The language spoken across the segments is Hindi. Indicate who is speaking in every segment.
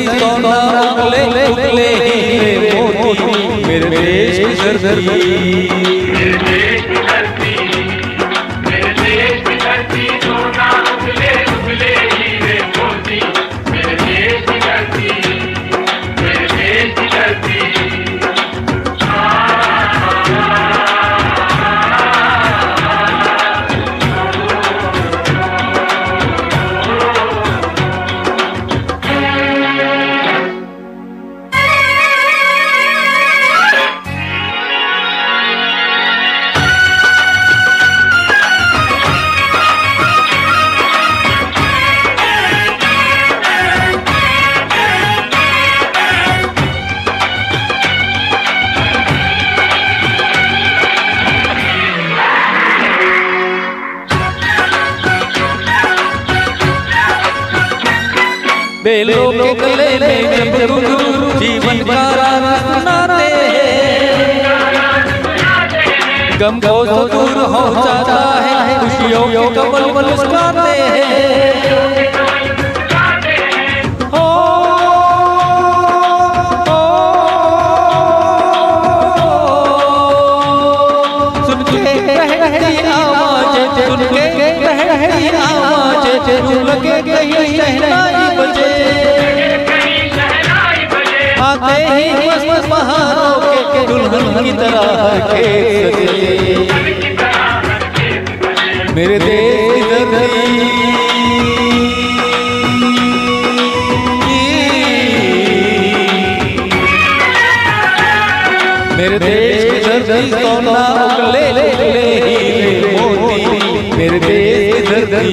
Speaker 1: धरती सोना उगले उगले हीरे मोती मेरे देश की धरती। बेलों के गले में जब गुरु जीवन का राग सुनाते हैं, गम को तो दूर हो जाता है, खुशियों के कमल मुस्कुराते हैं। सुन के कहती आवाज़, सुन के कहती आवाज़, यूं लगे कहीं शहनाई बजे। आते ही मस्त बहारों के दुल्हन की तरह खेत सजे मेरे देश की धरती। मेरे देश की धरती सोना उगले उगले हीरे मोती मेरे देश की धरती।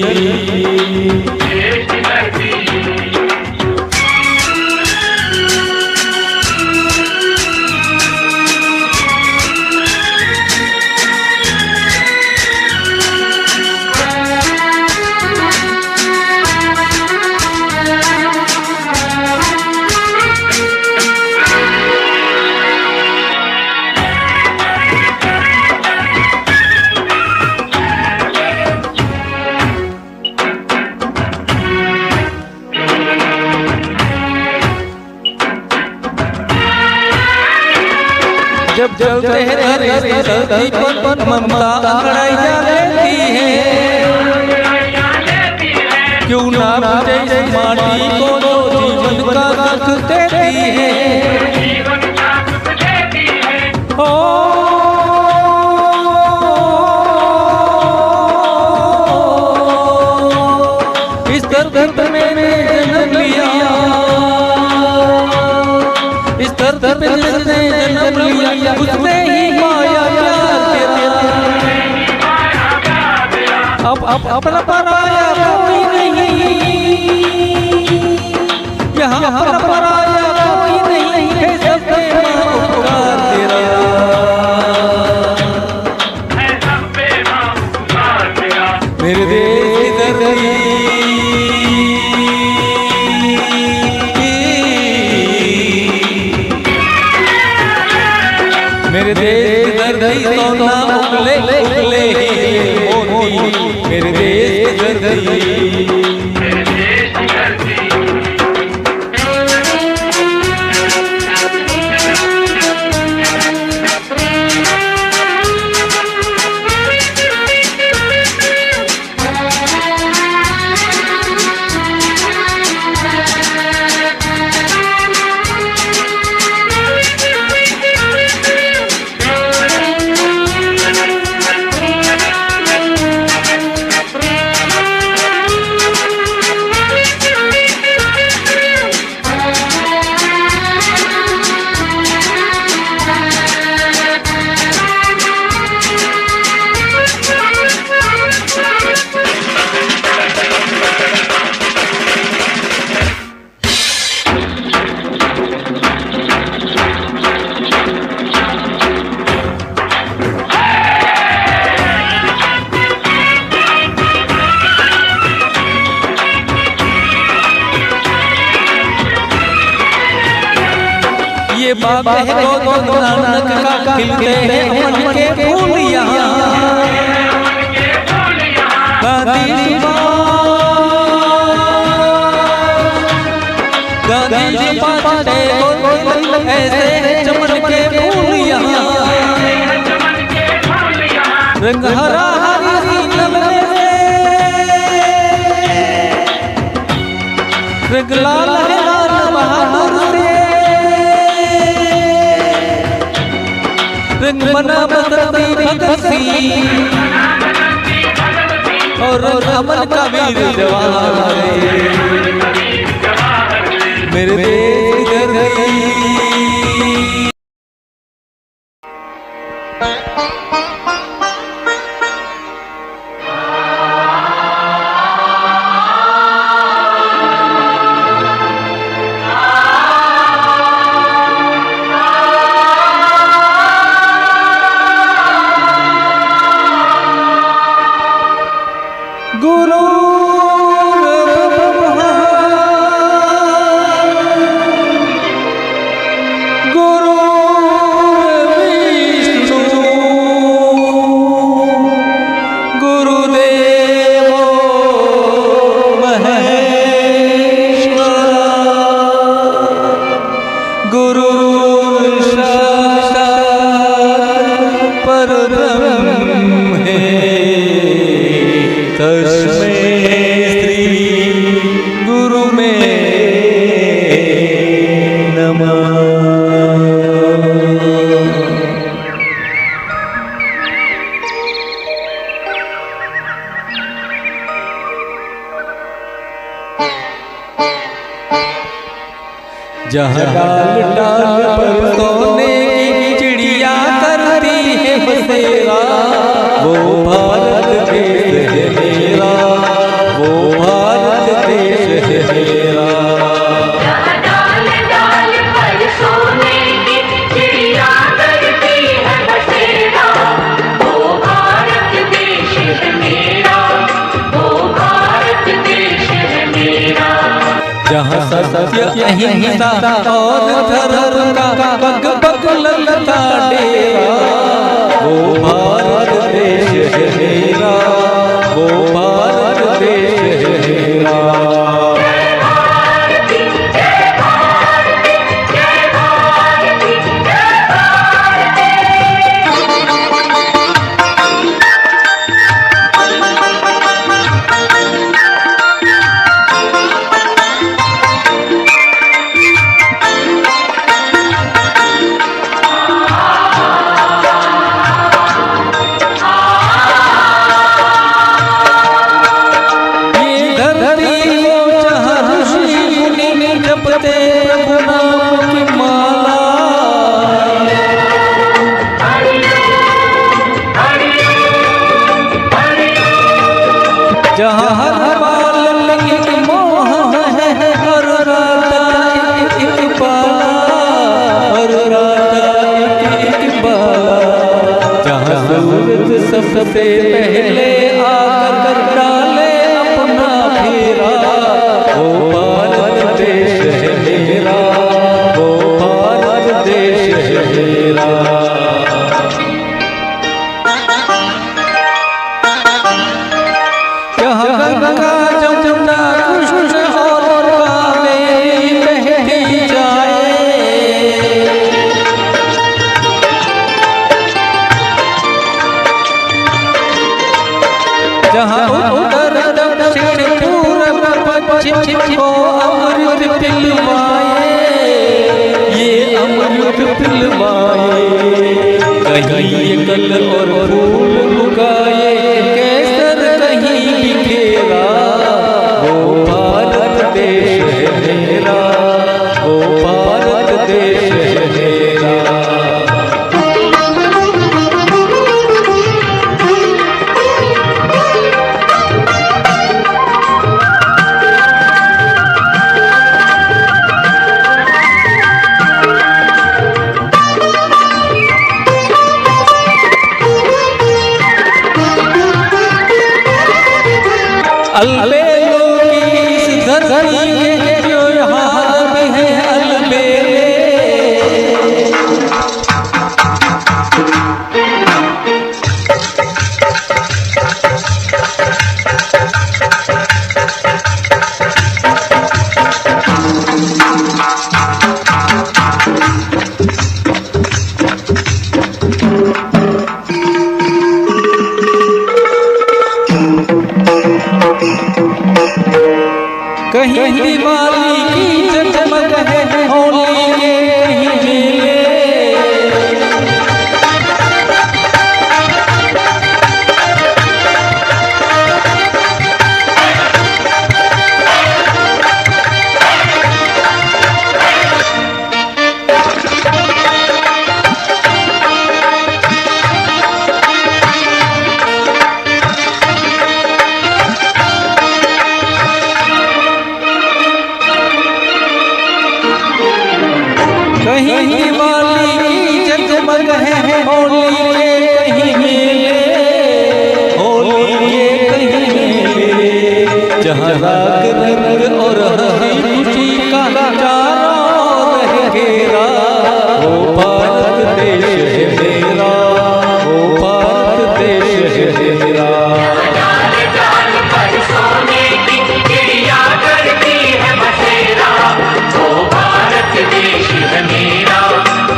Speaker 1: जब जब धरती पर ममता अंगड़ाई जा लेती है, क्यों ना मुझे इस माटी को जो जीवन का सुख देती है। ओ इस दर्द में मैंने जन्म लिया, इस दर्द में जिसने जन्म लिया उसने ही पाया प्यार तेरा। अब अपना पराया कोई नहीं, यहाँ अपना पराया कोई नहीं है, सबके माँ पुकार तेरा। मेरे देश की धरती, मेरे देश की धरती सोना उगले उगले हीरे मोती मेरे देश की धरती। ये बाग है गौतम नानक का, खिलते हैं मन के फूल यहाँ। गांधी रंग हरा हरी नीलम से रंग लाल है लाल बहादुर से रंग बना बसंती भगत सिंह और रंग अमन का वीर जवान मेरे देश की धरती। गुरु ब्रह्मा गुरु विष्णु गुरुदेव महेश्वर गुरु साक्षात् परब्रह्म है तस्मै श्री गुरु में नमः। जहाँ डाल डाल पर सोने की चिड़िया करती है बसेरा वो भारत देश है मेरा वो भारत देश है मेरा।
Speaker 2: जहाँ डाल डाल पर सोने की चिड़िया करती है बसेरा वो भारत देश है मेरा वो भारत देश है मेरा।
Speaker 1: जहाँ सत्य अहिंसा और धर्म का पग पग लगता डेरा वो भारत देश है मेरा वो भारत देश है मेरा। जहाँ हर बाल एक मोह है हर रात एक बाला हर रात एक बाला। जहाँ सूरज सबसे पहले आकर डाले अपना फेरा वो भारत देश है मेरा वो भारत देश है मेरा। गंगा जमुना कृष्ण और कावेरी बहती जाए जहाँ उत्तर दक्षिण पूर्व पश्चिम को अमृत पिलवाए ये अमृत पिलवाए कहीं कल और फूल उगाए केसर कहीं बिखेरा वो भारत देश है मेरा वो भारत देश है मेरा। अलबेलों की इस धरती के जो हाल भी है अलबेले कहीं दिवाली की जगमग है होली के कहीं मेले। कहीं दिवाली की जगमग है होली के कहीं मेले, होली के कहीं मेले। जहाँ राग रंग और हरी खुशी का चारों ओर घेरा, वो भारत देश है मेरा, वो भारत देश है मेरा।
Speaker 2: डाल डाल पर सोने की चिड़िया करती है बसेरा, वो भारत देश है मेरा,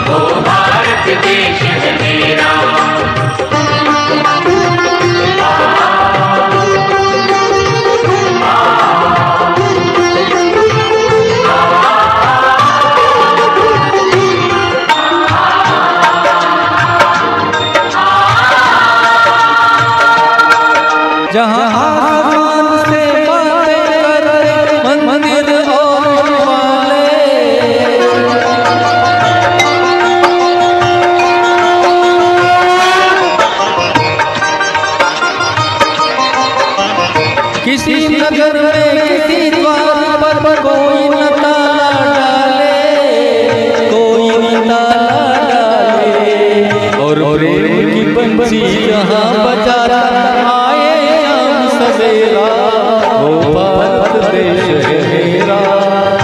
Speaker 2: वो भारत देश है मेरा।
Speaker 1: जहाँ आसमान से बातें करते मंदिर और वाले, किसी नगर में किसी द्वार पर कोई न ताला डाले, कोई न ताला डाले। और प्रेम की बंसी जहाँ बजाता आए शाम सवेरा, वो भारत देश है मेरा,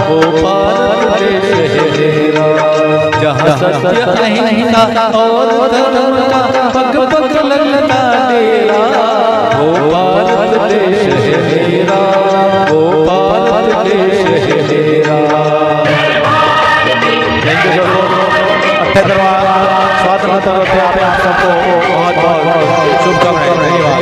Speaker 1: वो भारत देश है मेरा। जहाँ सत्य अहिंसा और धर्म का पग पग लगता डेरा, वो भारत देश है मेरा, वो भारत देश है मेरा। स्वागत करते हैं आप सबको, बहुत बहुत शुभकामनाएं, धन्यवाद।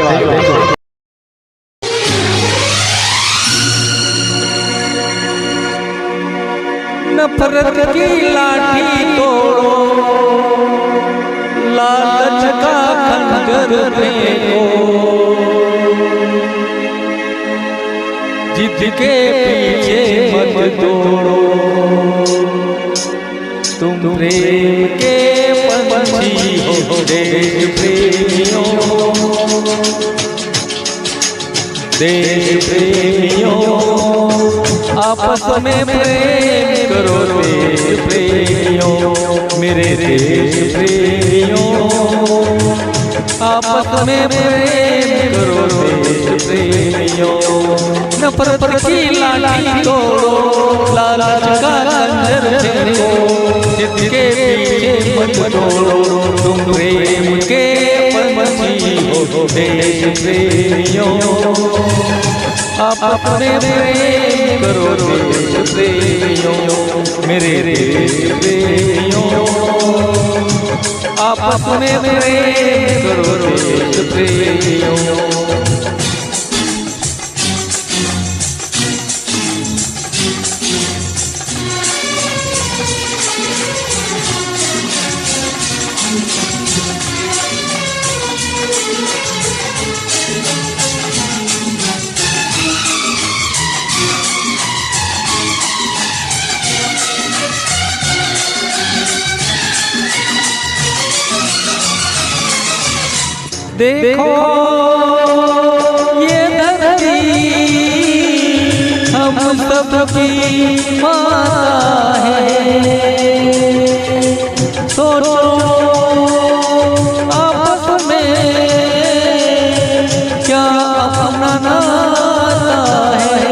Speaker 1: नफरत की लाठी तोड़ो, लालच का खंजर फेंको, जिद के पीछे मत दौड़ो। तुम प्रेम के पंछी हो देश प्रेमियों, देश प्रेमियों। आपस में प्रेम करो देश प्रेमियों, मेरे देश प्रेमियों। आपस में प्रेम करो देश प्रेमियों। नफरत की लाठी तोड़ो, लालच का खंजर फेंको, जिसके पीछे मत दौड़ो। तुम प्रेम के पंछी हो देश प्रेमियों, आप अपने प्रेम करो देश प्रेमियों, मेरे देश प्रेमियों। आप अपने प्रेम करो देश प्रेमियों। देखो ये धरती हम सबकी माता है, सोचो आपस में क्या अपना नाता है।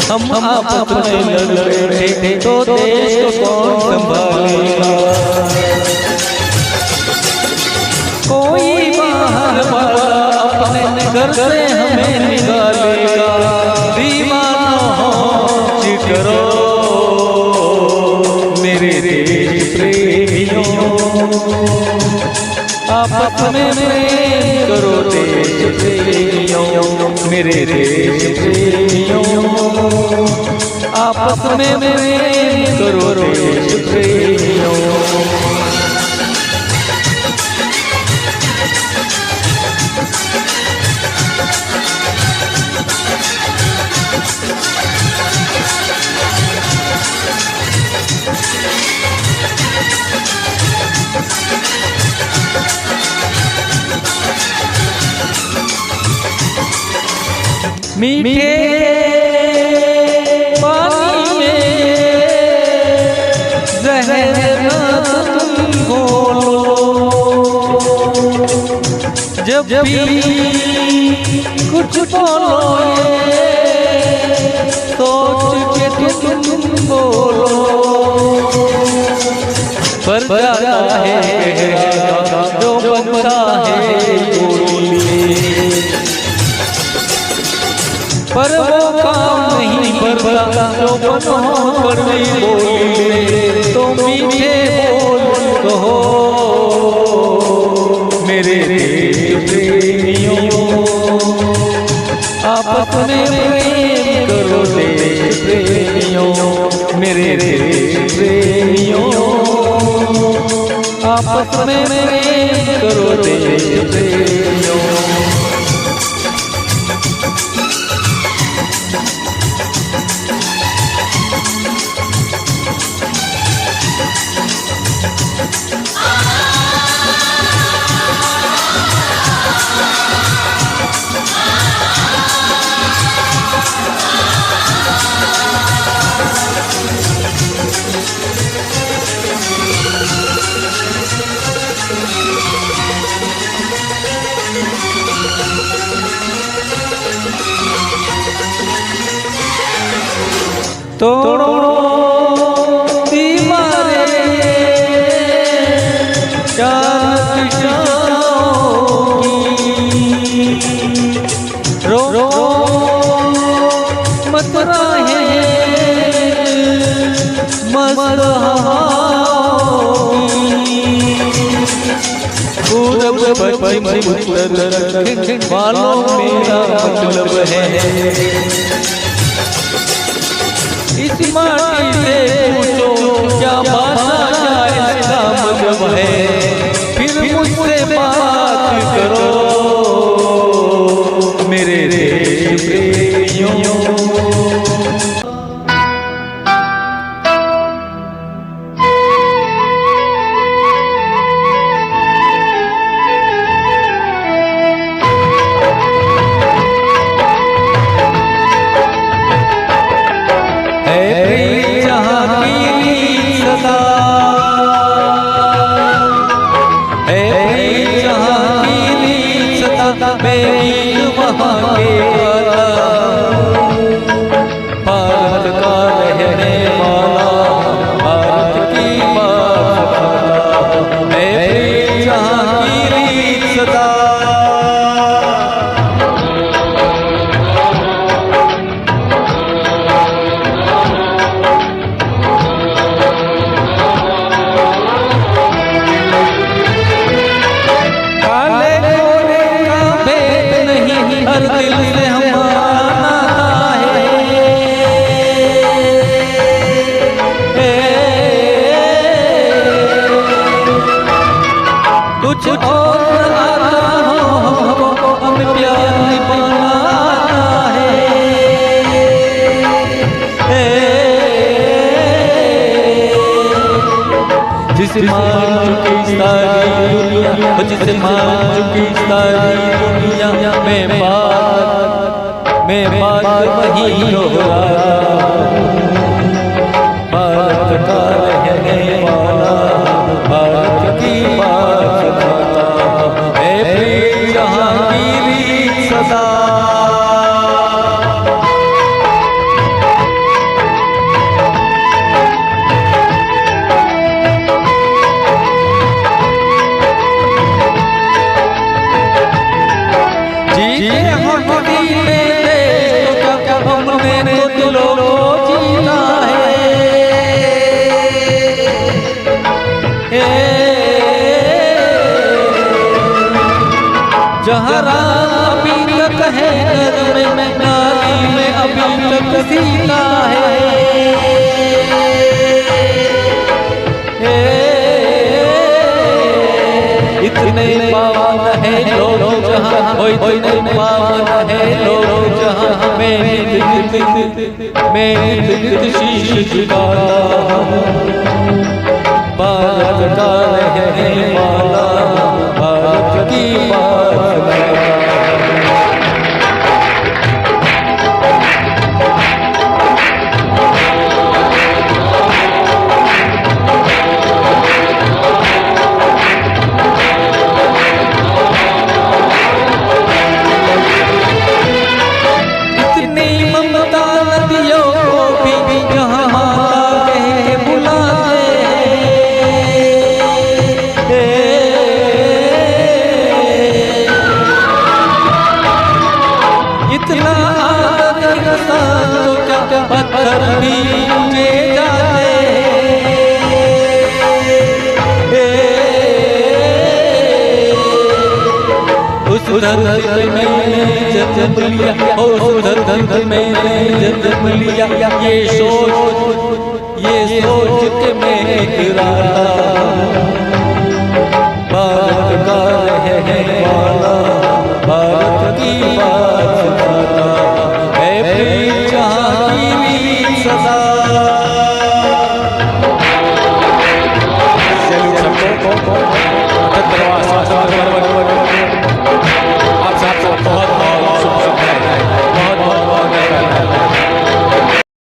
Speaker 1: हम आपस में लड़ बैठे तो देश को कौन संभालेगा। कोई बाहर वाला अपने घर से हमें निकालेगा। दीवाना हो करो मेरे देश प्रेमियों, आप आपस में प्रेम करो देश प्रेमियों, मेरे देश प्रेमियों। आपस में प्रेम करो देश प्रेमियों। मीठे पानी में जहर न तुम घोलो, जब भी कुछ बोलो सोच के तुम बोलो। पर जाता है जो बनता है पर वो काम नहीं करता जो बनो कर नहीं बोले। तो मीठे बोल कहो मेरे देश प्रेमियों। आपस में प्रेम करो देश प्रेमियों, मेरे देश प्रेमियों। आपस में प्रेम करो देश प्रेमियों। तोड़ो दीवारें चांद शाम की, रो मत रहे मस्त पूरब पश्चिम उत्तर दक्षिण वालों मेरा मतलब है। इस माटी से पूछो क्या भाषा क्या इसका मतलब है, फिर मुझसे बात करो मेरे देश प्रेमियों। भारत का रहने वाला भारत की बात करता है, जहाँ की रीत सदा। काले गोरे का भेद नहीं, हर दिल से हमारा नाता है। कुछ और आता हो हमको, हमें प्यार निभाना आता है। जिसे मान चुकी सारी दुनिया, जिसे मान चुकी सारी दुनिया, मैं बात वही दोहराता। भारत का रहने वाला भारत की बात करता है, प्रेम जहाँ की रीत सदा। जीते हम दिल में देश तो क्या हमने तो दिलों को जीता जहाँ राम अभी तक है घर में, नारी में अभी तक सीता है। इतने पावन है लोग जहाँ, ओ इतने पावन है लोग जहाँ, मैं नित शीश झुकाता हूँ। भारत का रहने वाला, भारत की बात करता। इतना आदर तो क्या पत्थर भी पूजे जाते। उस धरती में जन्म लिया, उस धरती में जन्म लिया, ये सोच के मैं इकराता हूँ। भारत का रहने वाला, भारत की बात करता है, प्रीत जहाँ की वीर सदा। चलो सबको